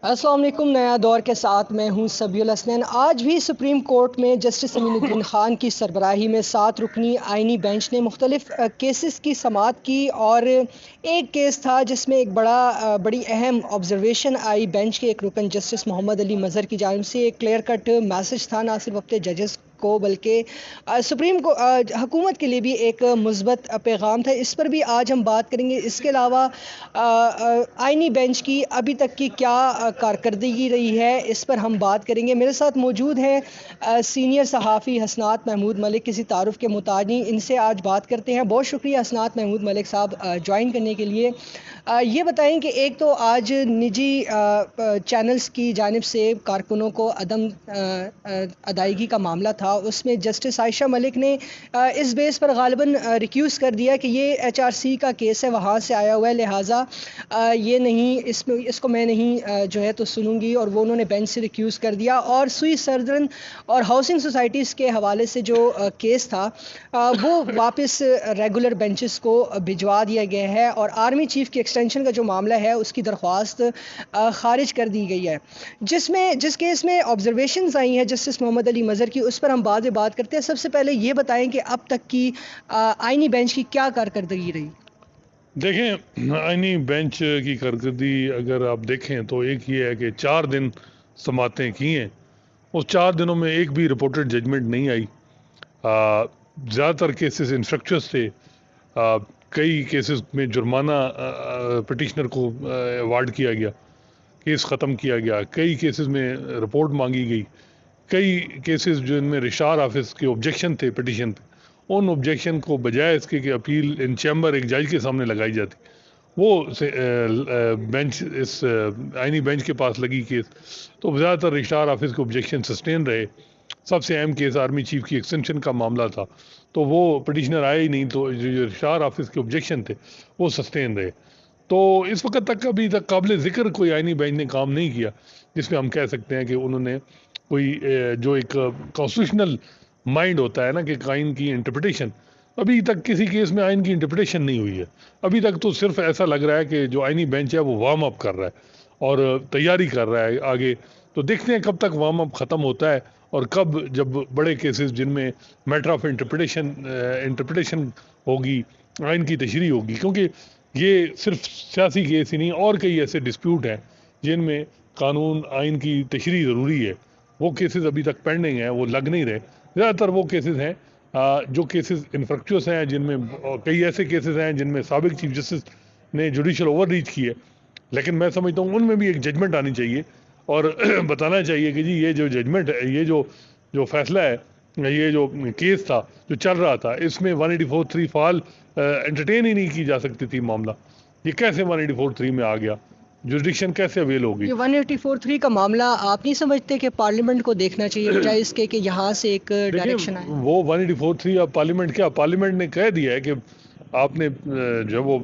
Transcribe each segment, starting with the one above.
अस्सलाम वालेकुम। नया दौर के साथ मैं हूं सबीउल हसनैन। आज भी सुप्रीम कोर्ट में जस्टिस अमीनुद्दीन खान की सरबराही में 7 रुकनी आइनी बेंच ने मुख्तलिफ केसेस की समाअत की और एक केस था जिसमें एक बड़ी अहम ऑब्जर्वेशन आई। बेंच के एक रुकन जस्टिस मोहम्मद अली मज़हर की जानिब से एक क्लियर कट मैसेज था, ना सिर्फ अपने जजेस को बल्कि सुप्रीम को हुकूमत के लिए भी एक मुस्बत पैगाम था। इस पर भी आज हम बात करेंगे। इसके अलावा आइनी बेंच की अभी तक की क्या कारकर्दगी रही है, इस पर हम बात करेंगे। मेरे साथ मौजूद है सीनियर सहाफ़ी हसनात महमूद मलिक, किसी तारुफ के मुतानी इनसे आज बात करते हैं। बहुत शुक्रिया हसनात महमूद मलिक साहब ज्वाइन करने के लिए। ये बताएं कि एक तो आज निजी चैनल्स की जानिब से कारकुनों को अदम अदायगी का मामला था, उसमें जस्टिस आयशा मलिक ने इस बेस पर गालिबन रिक्यूज़ कर दिया कि ये HRC का केस है, वहाँ से आया हुआ है, लिहाजा ये नहीं, इसको मैं नहीं जो है तो सुनूंगी, और वो उन्होंने बेंच से रिक्यूज़ कर दिया। और सुई सर्जन और हाउसिंग सोसाइटीज़ के हवाले से जो केस था वो वापस रेगुलर बेंचेस को भिजवा दिया गया है, और आर्मी चीफ़ की एक्सटेंशन का जो मामला है उसकी दरख्वास्त खारिज कर दी गई है। जिस केस में ऑब्जर्वेशंस आई हैं जस्टिस मोहम्मद अली मज़हर की, उस पर हम बाद में बात करते हैं। सबसे पहले ये बताएं कि अब तक की आइनी बेंच की क्या कारकर्दगी रही? देखें, आइनी बेंच की कारकर्दगी अगर आप देखें तो एक ये है कि 4 दिन समातें की हैं। उस 4 दिनों में एक भी रिपोर्टेड जजमेंट नहीं आई। ज़्यादातर केसेस इंफ्रक्चुअस थे। कई केसेस में जुर्माना पिटिशनर को अवार्ड किया गया, केस ख़त्म किया गया। कई केसेस में रिपोर्ट मांगी गई। कई केसेस जिनमें रिशार ऑफिस के ऑब्जेक्शन थे पिटिशन पे, उन ऑब्जेक्शन को बजाय इसके कि अपील इन चैम्बर एक जज के सामने लगाई जाती, वो बेंच इस आइनी बेंच के पास लगी केस, तो ज़्यादातर रिशार ऑफिस के ऑब्जेक्शन सस्टेन रहे। सबसे अहम केस आर्मी चीफ की एक्सटेंशन का मामला था, तो वो पिटिशनर आए ही नहीं, तो जो रिशार ऑफिस के ऑब्जेक्शन थे वो सस्टेन रहे। तो इस वक्त तक अभी तक काबिल ज़िक्र कोई आइनी बेंच ने काम नहीं किया जिसमें हम कह सकते हैं कि उन्होंने कोई जो एक कॉन्स्टिट्यूशनल माइंड होता है ना कि आइन की इंटरप्रिटेशन, अभी तक किसी केस में आइन की इंटरप्रिटेशन नहीं हुई है। अभी तक तो सिर्फ ऐसा लग रहा है कि जो आइनी बेंच है वो वार्म अप कर रहा है और तैयारी कर रहा है आगे। तो देखते हैं कब तक वार्म अप ख़त्म होता है और कब, जब बड़े केसेस जिनमें मैटर ऑफ इंटरप्रिटेशन होगी, आइन की तशरीह होगी, क्योंकि ये सिर्फ सियासी केस ही नहीं, और कई ऐसे डिस्प्यूट हैं जिनमें कानून आइन की तशरीह ज़रूरी है। वो केसेस अभी तक पेंडिंग हैं, वो लग नहीं रहे। ज़्यादातर वो केसेस हैं जो केसेस इन्फ्रक्चुअस हैं, जिनमें कई ऐसे केसेस हैं जिनमें साबिक चीफ जस्टिस ने जुडिशल ओवर रीच की है। लेकिन मैं समझता हूँ उनमें भी एक जजमेंट आनी चाहिए और बताना चाहिए कि जी ये जो जजमेंट है, ये जो फैसला है, ये जो केस था जो चल रहा था, इसमें 184(3) फाल एंटरटेन ही नहीं की जा सकती थी मामला। ये कैसे 184(3) में आ गया? जुरिडिक्शन कैसे अवेल होगी? ये 184(3) का मामला आप नहीं समझते कि पार्लियामेंट को देखना चाहिए बजाय इसके कि यहाँ से एक डायरेक्शन आए? वो 184(3) अब पार्लियामेंट क्या, पार्लियामेंट ने कह दिया है कि आपने जो वो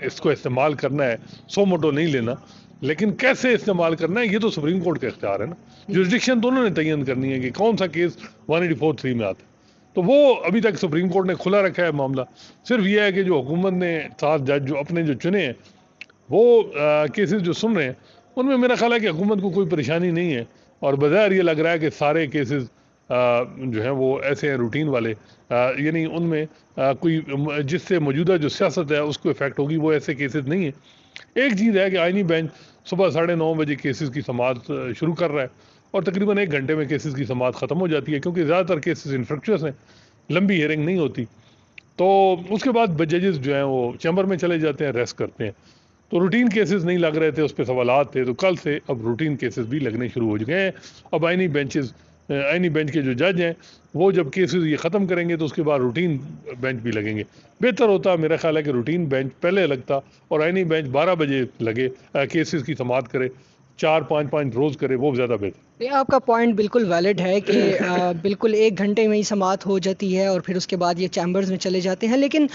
इसको इस्तेमाल करना है, सो मोटो नहीं लेना, लेकिन कैसे इस्तेमाल करना है ये तो सुप्रीम कोर्ट का इख्तियार है ना। जुरिडिक्शन दोनों ने तयन करनी है कि कौन सा केस 184(3) में आता है। तो वो अभी तक सुप्रीम कोर्ट ने खुला रखा है मामला। सिर्फ ये है कि जो हुकूमत ने 7 जज जो अपने जो चुने हैं, वो केसेस जो सुन रहे हैं, उनमें मेरा ख्याल है कि हुकूमत को कोई परेशानी नहीं है, और बज़ाहिर ये लग रहा है कि सारे केसेस जो हैं वो ऐसे हैं रूटीन वाले, यानी उनमें कोई जिससे मौजूदा जो सियासत है उसको इफेक्ट होगी, वो ऐसे केसेस नहीं है। एक चीज़ है कि आइनी बेंच सुबह 9:30 बजे केसेस की समाअत शुरू कर रहा है और तकरीबन 1 घंटे में केसेस की समाअत ख़त्म हो जाती है, क्योंकि ज़्यादातर केसेस इन्फ्रक्चुअस हैं, लंबी हियरिंग नहीं होती। तो उसके बाद जजेस जो हैं वो चैम्बर में चले जाते हैं, रेस्ट करते हैं। तो रूटीन केसेस नहीं लग रहे थे, उस पर सवालात थे, तो कल से अब रूटीन केसेस भी लगने शुरू हो चुके हैं। अब आइनी बेंच के जो जज हैं वो जब केसेस ये ख़त्म करेंगे तो उसके बाद रूटीन बेंच भी लगेंगे। बेहतर होता मेरा ख्याल है कि रूटीन बेंच पहले लगता और आइनी बेंच 12 बजे लगे, केसेस की समाअत करे, 4-5 रोज़ करे, वो ज़्यादा बेहतर। ये आपका पॉइंट बिल्कुल वैलिड है कि बिल्कुल 1 घंटे में ही समाअत हो जाती है और फिर उसके बाद ये चैम्बर्स में चले जाते हैं, लेकिन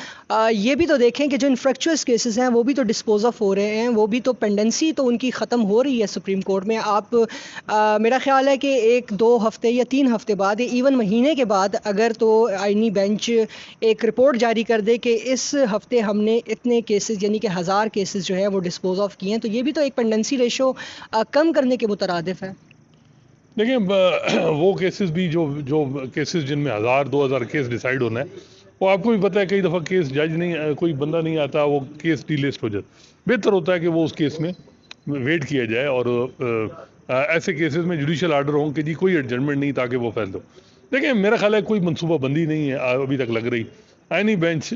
ये भी तो देखें कि जो इन्फ्रेक्चुअस केसेस हैं वो भी तो डिस्पोज ऑफ हो रहे हैं, वो भी तो पेंडेंसी तो उनकी ख़त्म हो रही है सुप्रीम कोर्ट में। आप मेरा ख्याल है कि 1-2 हफ्ते या 3 हफ्ते बाद, इवन महीने के बाद, अगर तो आईनी बेंच एक रिपोर्ट जारी कर दे कि इस हफ्ते हमने इतने केसेस यानी कि 1000 केसेस जो है वो डिस्पोज ऑफ किए हैं, तो ये भी तो एक पेंडेंसी रेशो कम करने के मुतरादिफ है। देखिए वो केसेस भी जो जो केसेस जिनमें 1000-2000 केस डिसाइड होना है, वो आपको भी पता है कई दफ़ा केस जज नहीं कोई बंदा नहीं आता, वो केस डीलिस्ट हो जाता। बेहतर होता है कि वो उस केस में वेट किया जाए और ऐसे केसेस में जुडिशल आर्डर हों कि जी कोई एडजमेंट नहीं, ताकि वो फैल दो। देखिए मेरा ख्याल है कोई मनसूबा बंदी नहीं है अभी तक लग रही। आईनी बेंच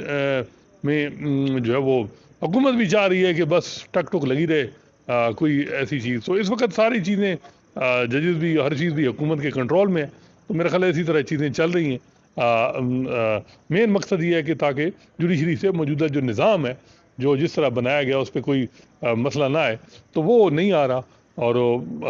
में जो है वो हुकूमत भी चाह रही है कि बस टक टुक लगी रहे कोई ऐसी चीज़। तो इस वक्त सारी चीज़ें जजेस भी, हर चीज़ भी हुकूमत के कंट्रोल में है, तो मेरा ख्याल है इसी तरह चीज़ें चल रही हैं। मेन मकसद ये है कि ताकि जुडिशरी से मौजूदा जो निज़ाम है, जो जिस तरह बनाया गया उस पर कोई मसला ना आए, तो वो नहीं आ रहा और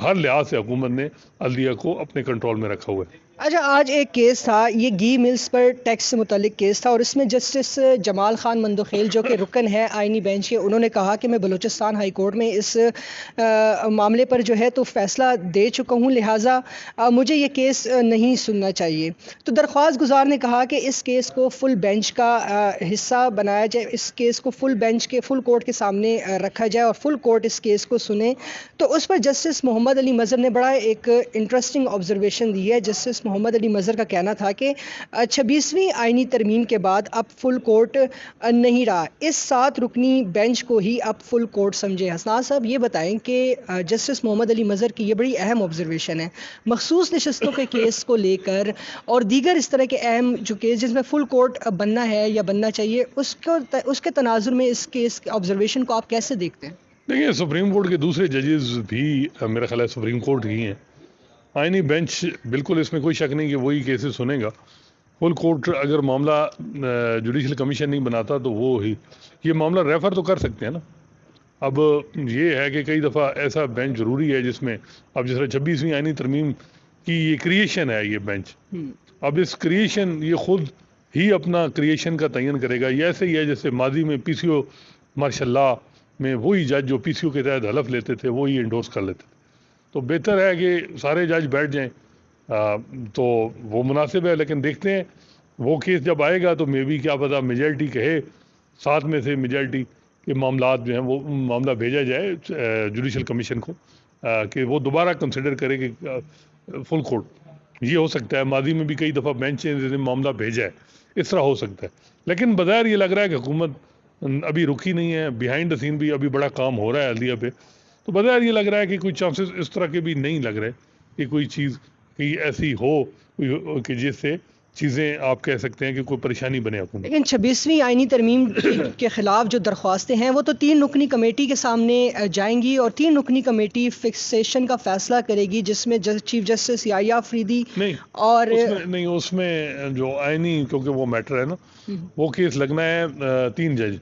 हर लिहाज से हुकूमत ने अदलिया को अपने कंट्रोल में रखा हुआ है। अच्छा, आज एक केस था, ये घी मिल्स पर टैक्स से मुतल्लिक केस था और इसमें जस्टिस जमाल खान मंदोखेल जो कि रुकन है आईनी बेंच के, उन्होंने कहा कि मैं बलूचिस्तान हाई कोर्ट में इस मामले पर जो है तो फ़ैसला दे चुका हूँ, लिहाजा मुझे ये केस नहीं सुनना चाहिए। तो दरख्वास्त गुजार ने कहा कि इस केस को फुल बेंच का हिस्सा बनाया जाए, इस केस को फुल बेंच के, फुल कोर्ट के सामने रखा जाए और फुल कोर्ट इस केस को सुने। तो उस पर जस्टिस मोहम्मद अली मज़हर ने बड़ा एक इंटरेस्टिंग ऑब्जर्वेशन दी है। जस्टिस मोहम्मद अली मज़हर का कहना था कि 26वीं आईनी तरमीम के बाद अब फुल कोर्ट नहीं रहा, इस 7 रुकनी बेंच को ही अब फुल कोर्ट समझे। हसनान साहब ये बताएं कि जस्टिस मोहम्मद अली मज़हर की ये बड़ी अहम ऑब्जर्वेशन है मखसूस नशस्तों के केस को लेकर और दीगर इस तरह के अहम जो केस जिसमें फुल कोर्ट बनना है या बनना चाहिए, उसके तनाजुर में इस केस ऑब्जर्वेशन को आप कैसे देखते हैं? देखिए सुप्रीम कोर्ट के दूसरे जजेस भी मेरा ख्याल है सुप्रीम कोर्ट ही हैं। आईनी बेंच बिल्कुल इसमें कोई शक नहीं कि वही केसेस सुनेगा। फुल कोर्ट अगर मामला जुडिशल कमीशन नहीं बनाता तो वो ही ये मामला रेफ़र तो कर सकते हैं ना। अब ये है कि कई दफ़ा ऐसा बेंच ज़रूरी है जिसमें अब जिस तरह 26वीं आईनी तरमीम की ये क्रिएशन है, ये बेंच अब इस क्रिएशन ये ख़ुद ही अपना क्रिएशन का तयन करेगा। ये ऐसे ही है जैसे माजी में PCO मार्शल्ला में वही जज जो PCO के तहत हलफ लेते थे वो ही इंडोर्स कर लेते थे। तो बेहतर है कि सारे जज बैठ जाएं, तो वो मुनासिब है। लेकिन देखते हैं वो केस जब आएगा तो मे बी क्या पता मेजॉरिटी कहे 7 में से मेजॉरिटी के मामलात जो हैं वो मामला भेजा जाए जुडिशल कमीशन को कि वो दोबारा कंसिडर करे कि फुल कोर्ट। ये हो सकता है, माजी में भी कई दफ़ा बेंच ने मामला भेजा है, इस तरह हो सकता है। लेकिन बज़ाहिर ये लग रहा है कि हुकूमत अभी रुकी नहीं है, बिहाइंड द सीन भी अभी बड़ा काम हो रहा है अदलिया पे। तो बज़ाहिर ये लग रहा है कि कोई चांसेस इस तरह के भी नहीं लग रहे कि कोई चीज़ कि ऐसी हो कि जिससे चीज़ें आप कह सकते हैं कि कोई परेशानी बने हुकूमत। लेकिन 26वीं आईनी तरमीम के ख़िलाफ़ जो दरख्वास्तें हैं वो तो 3 रुकनी कमेटी के सामने जाएंगी और 3 रुकनी कमेटी फिक्सेशन का फ़ैसला करेगी, जिसमें चीफ जस्टिस याह्या अफरीदी नहीं और उसमें जो आईनी, क्योंकि वो मैटर है ना, वो केस लगना है 3 जज,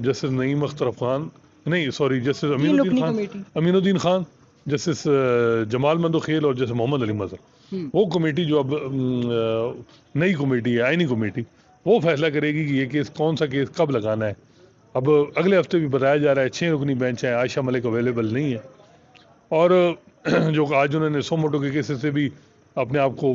जस्टिस नईम अख्तर खान, नहीं sorry, justice Aminuddin Khan, justice Jamal Mandokhel और जस्टिस मोहम्मद अली मज़हर। वो कमेटी जो अब नई कमेटी है, आईनी कमेटी, वो फैसला करेगी कि ये केस कौन सा केस कब लगाना है। अब अगले हफ्ते भी बताया जा रहा है 6 रुकनी बेंच है, आयशा मलिक अवेलेबल नहीं है और जो आज उन्होंने सोमोटो के केसेस से भी अपने आप को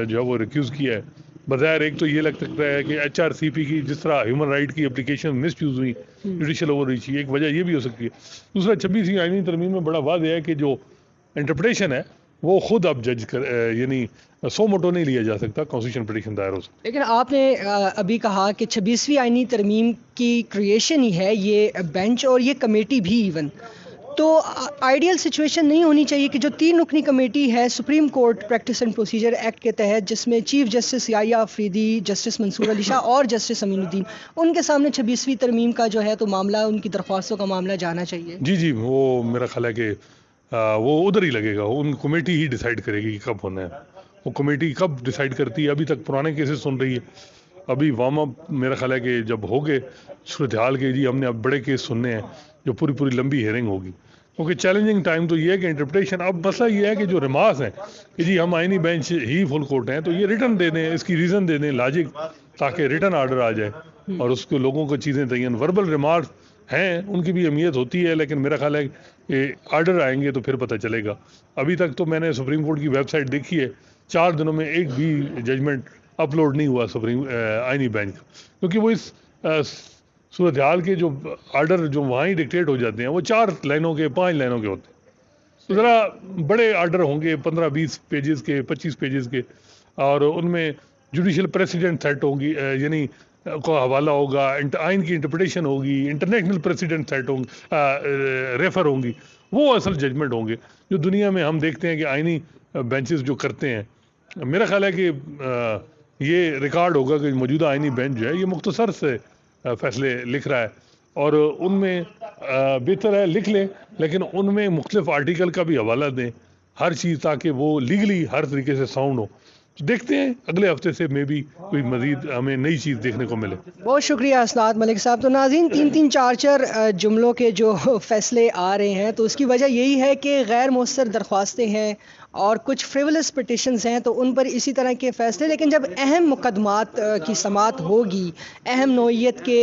जो है वो रिक्यूज़ किया है। बज़ाहिर एक तो ये लग सकता है कि HRCP की जिस तरह ह्यूमन राइट की एप्लीकेशन मिसयूज़ हुई, जुडिशल ओवर रीच, एक वजह ये भी हो सकती है। दूसरा 26वीं आईनी तरमीम में बड़ा वाज़ेह है कि जो इंटरप्रिटेशन है वो खुद अब जज कर यानी सोमोटो नहीं लिया जा सकता, कॉन्स्टिट्यूशन पिटीशन दायर हो सकता। लेकिन आपने अभी कहा कि 26वीं आईनी तरमीम की क्रिएशन ही है ये बेंच और ये कमेटी भी इवन, तो आइडियल सिचुएशन नहीं होनी चाहिए कि जो 3 रुकनी कमेटी है supreme court practice and procedure act के तहत, जिसमें chief justice Yahya Afridi, justice Mansoor Ali Shah और जस्टिस अमीनुद्दीन, उनके सामने 26वीं तरमीम का जो है तो मामला, उनकी दरख्वास्तों का मामला जाना चाहिए? जी, वो मेरा ख्याल है कि वो उधर ही लगेगा, उन कमेटी ही डिसाइड करेगी कि कब होना है। वो कमेटी कब डिसाइड करती है, अभी तक पुराने केसेस सुन रही है। अभी वार्म अप मेरा ख्याल है कि जब हो गए सूरत हाल के, जी हमने अब बड़े केस सुनने हैं जो पूरी लंबी हेयरिंग होगी, क्योंकि चैलेंजिंग टाइम तो ये है कि इंटरप्रिटेशन, अब मसला ये है कि जो रिमार्क्स हैं कि जी हम आईनी बेंच ही फुल कोर्ट हैं, तो ये रिटर्न दे दें, इसकी रीज़न दे दें लॉजिक, ताकि रिटर्न आर्डर आ जाए और उसको लोगों को चीज़ें तयन। वर्बल रिमार्क्स हैं, उनकी भी अहमियत होती है, लेकिन मेरा ख्याल है कि आर्डर आएंगे तो फिर पता चलेगा। अभी तक तो मैंने सुप्रीम कोर्ट की वेबसाइट देखी है, 4 दिनों में एक भी जजमेंट अपलोड नहीं हुआ सुप्रीम आईनी बेंच का, क्योंकि वो इस सूरत हाल के जो आर्डर जो वहाँ ही डिक्टेट हो जाते हैं वो 4 लाइनों के 5 लाइनों के होते हैं। तो ज़रा बड़े आर्डर होंगे 15-20 पेजेस के, 25 पेजेस के, और उनमें जुडिशल प्रेसिडेंट सेट होंगी, यानी को हवाला होगा, आइन की इंटरप्रिटेशन होगी, इंटरनेशनल प्रेसिडेंट सेट होंगे, रेफर होंगी, वो असल जजमेंट होंगे जो दुनिया में हम देखते हैं कि आइनी बेंचेस जो करते हैं। मेरा ख्याल है कि ये रिकॉर्ड होगा कि मौजूदा आइनी बेंच जो है ये मुख्तसर से फैसले लिख रहा है, और उनमें बेहतर है लिख लें, लेकिन उनमें मुख्तलिफ आर्टिकल का भी हवाला दें, हर चीज़, ताकि वो लीगली हर तरीके से साउंड हो। तो देखते हैं अगले हफ्ते से मे बी कोई मजीद हमें नई चीज़ देखने को मिले। बहुत शुक्रिया असनाद मलिक साहब। तो नाज़रीन, 3-3, 4-4 जुमलों के जो फैसले आ रहे हैं, तो उसकी वजह यही है कि गैर मौसर दरख्वास्तें हैं और कुछ फ्रिवलस पिटिशंस हैं, तो उन पर इसी तरह के फ़ैसले। लेकिन जब अहम मुकदमात की समात होगी, अहम नौइयत के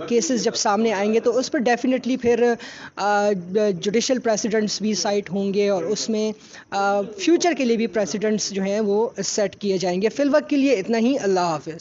केसेस जब सामने आएंगे, तो उस पर डेफिनेटली फिर जुडिशल प्रेसिडेंट्स भी साइट होंगे और उसमें फ्यूचर के लिए भी प्रेसिडेंट्स जो हैं वो सेट किए जाएंगे। फ़िलवक्त के लिए इतना ही। अल्लाह हाफ़िज़।